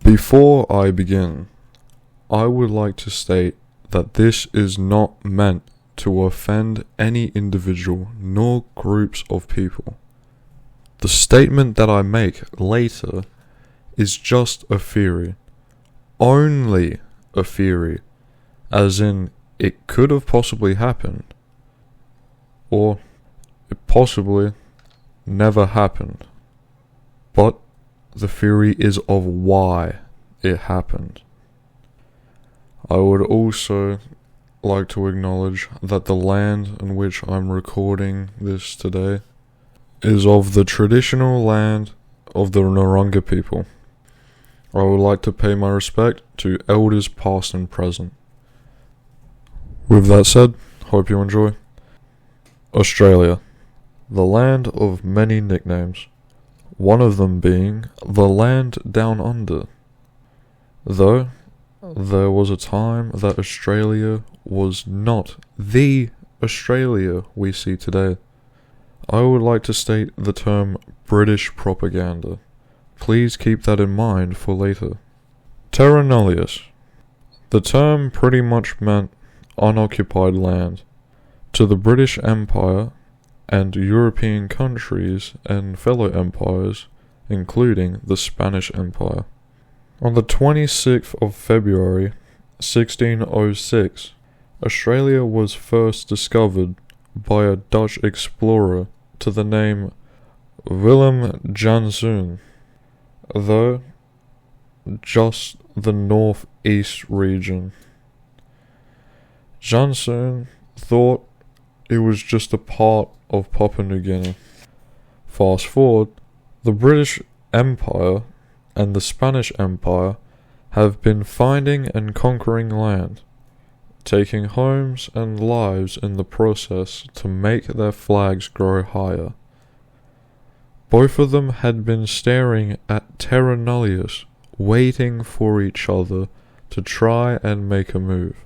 Before I begin, I would like to state that this is not meant to offend any individual nor groups of people. The statement that I make later is just a theory. Only a theory, as in it could have possibly happened, or it possibly never happened. But the theory is of why it happened. I would also like to acknowledge that the land in which I'm recording this today is of the traditional land of the Narungga people. I would like to pay my respect to elders past and present. With that said, hope you enjoy. Australia, the land of many nicknames, one of them being the land down under. Though there was a time that Australia was not the Australia we see today, I would like to state the term British propaganda. Please keep that in mind for later. Terra nullius. The term pretty much meant unoccupied land to the British Empire and European countries and fellow empires, including the Spanish Empire. On the 26th of February, 1606, Australia was first discovered by a Dutch explorer to the name Willem Janszoon, though just the northeast region. Janszoon thought it was just a part of Papua New Guinea. Fast forward, the British Empire and the Spanish Empire have been finding and conquering land, taking homes and lives in the process to make their flags grow higher. Both of them had been staring at terra nullius, waiting for each other to try and make a move.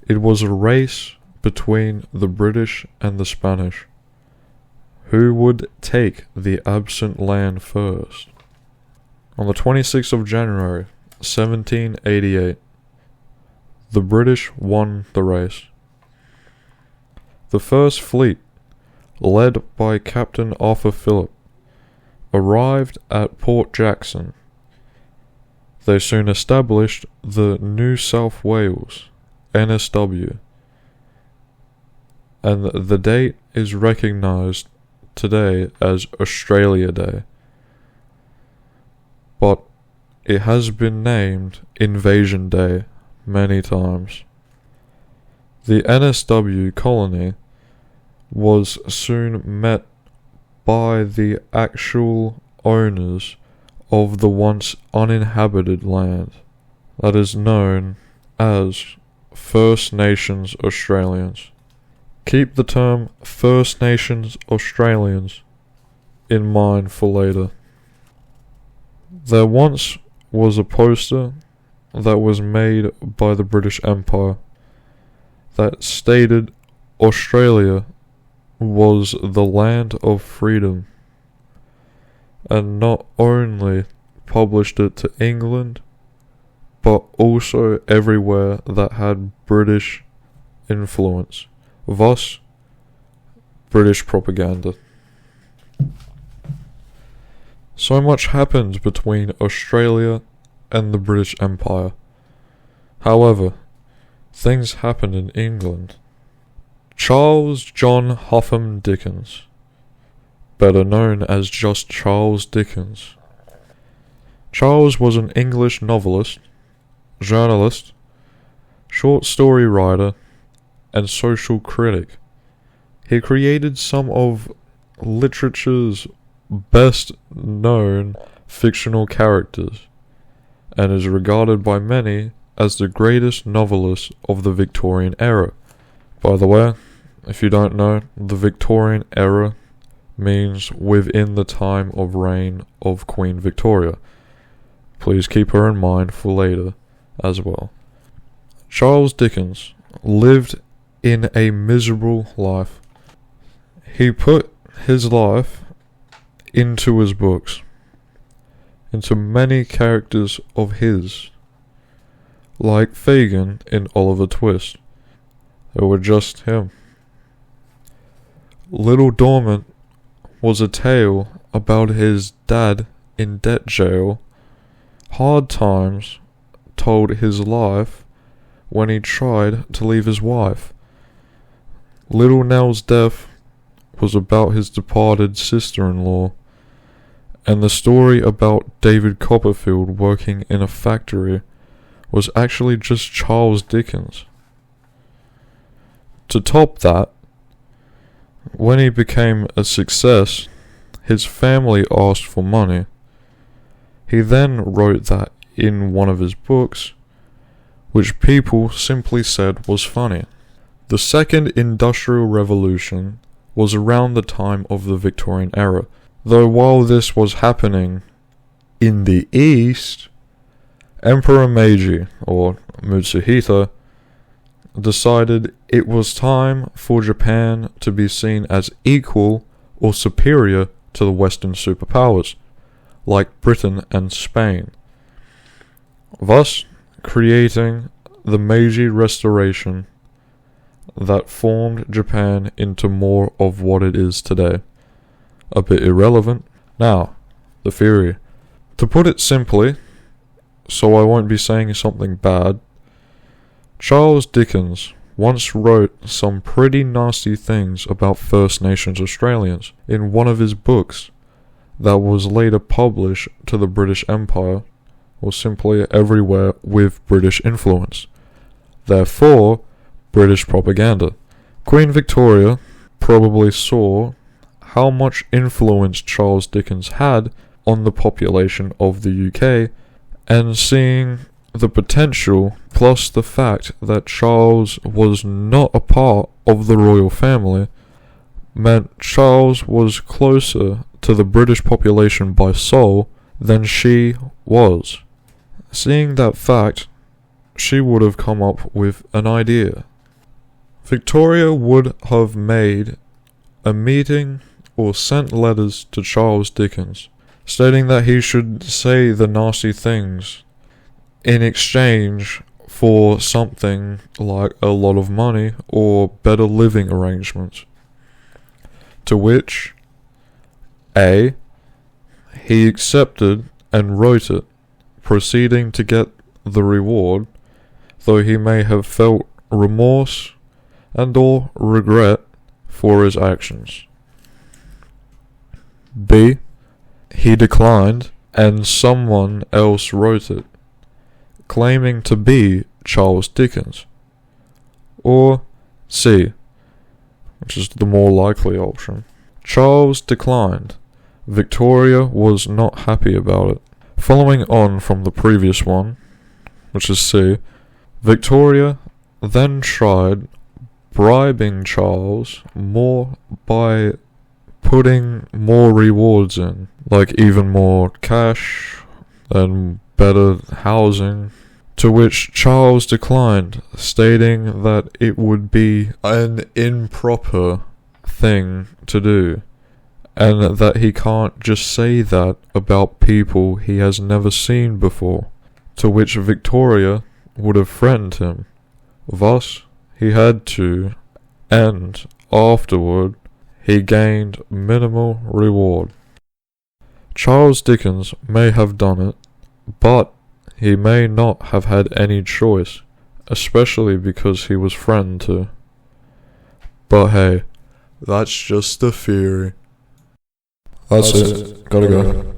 It was a race between the British and the Spanish. Who would take the absent land first? On the 26th of January, 1788, the British won the race. The first fleet, led by Captain Arthur Phillip, arrived at Port Jackson. They soon established the New South Wales, NSW, and the date is recognised today as Australia Day, but it has been named Invasion Day many times. The NSW colony was soon met by the actual owners of the once uninhabited land that is known as First Nations Australians. Keep the term First Nations Australians in mind for later. There once was a poster that was made by the British Empire that stated Australia was the land of freedom, and not only published it to England, but also everywhere that had British influence, thus British propaganda. So much happened between Australia and the British Empire. However, things happened in England. Charles John Hotham Dickens, better known as just Charles Dickens. Charles was an English novelist, journalist, short story writer, and social critic. He created some of literature's best known fictional characters, and is regarded by many as the greatest novelist of the Victorian era. By the way, if you don't know, the Victorian era means within the time of reign of Queen Victoria. Please keep her in mind for later as well. Charles Dickens lived in a miserable life. He put his life into his books. into many characters of his, like Fagin in Oliver Twist. They were just him. Little Dormant was a tale about his dad in debt jail, hard times told his life when he tried to leave his wife. Little Nell's death was about his departed sister-in-law, and the story about David Copperfield working in a factory was actually just Charles Dickens. To top that, when he became a success, his family asked for money. He then wrote that in one of his books, which people simply said was funny. The Second Industrial Revolution was around the time of the Victorian era, though while this was happening in the East, Emperor Meiji, or Mutsuhito, decided it was time for Japan to be seen as equal or superior to the Western superpowers, like Britain and Spain, thus creating the Meiji Restoration that formed Japan into more of what it is today. A bit irrelevant. Now, the theory. To put it simply, so I won't be saying something bad, Charles Dickens once wrote some pretty nasty things about First Nations Australians in one of his books that was later published to the British Empire, or simply everywhere with British influence. Therefore, British propaganda. Queen Victoria probably saw how much influence Charles Dickens had on the population of the UK, and seeing the potential, plus the fact that Charles was not a part of the royal family, meant Charles was closer to the British population by soul than she was. Seeing that fact, she would have come up with an idea. Victoria would have made a meeting or sent letters to Charles Dickens, stating that he should say the nasty things in exchange for something like a lot of money or better living arrangements. To which A, he accepted and wrote it, proceeding to get the reward, though he may have felt remorse and or regret for his actions. B, he declined and someone else wrote it, claiming to be Charles Dickens. Or C, which is the more likely option. Charles declined. Victoria was not happy about it. Following on from the previous one, which is C, Victoria then tried bribing Charles more by putting more rewards in, like even more cash and better housing, to which Charles declined, stating that it would be an improper thing to do, and that he can't just say that about people he has never seen before, to which Victoria would have threatened him. Thus, he had to, and afterward, he gained minimal reward. Charles Dickens may have done it, but he may not have had any choice, especially because he was friend to. But hey, that's just a theory. That's it. Gotta go.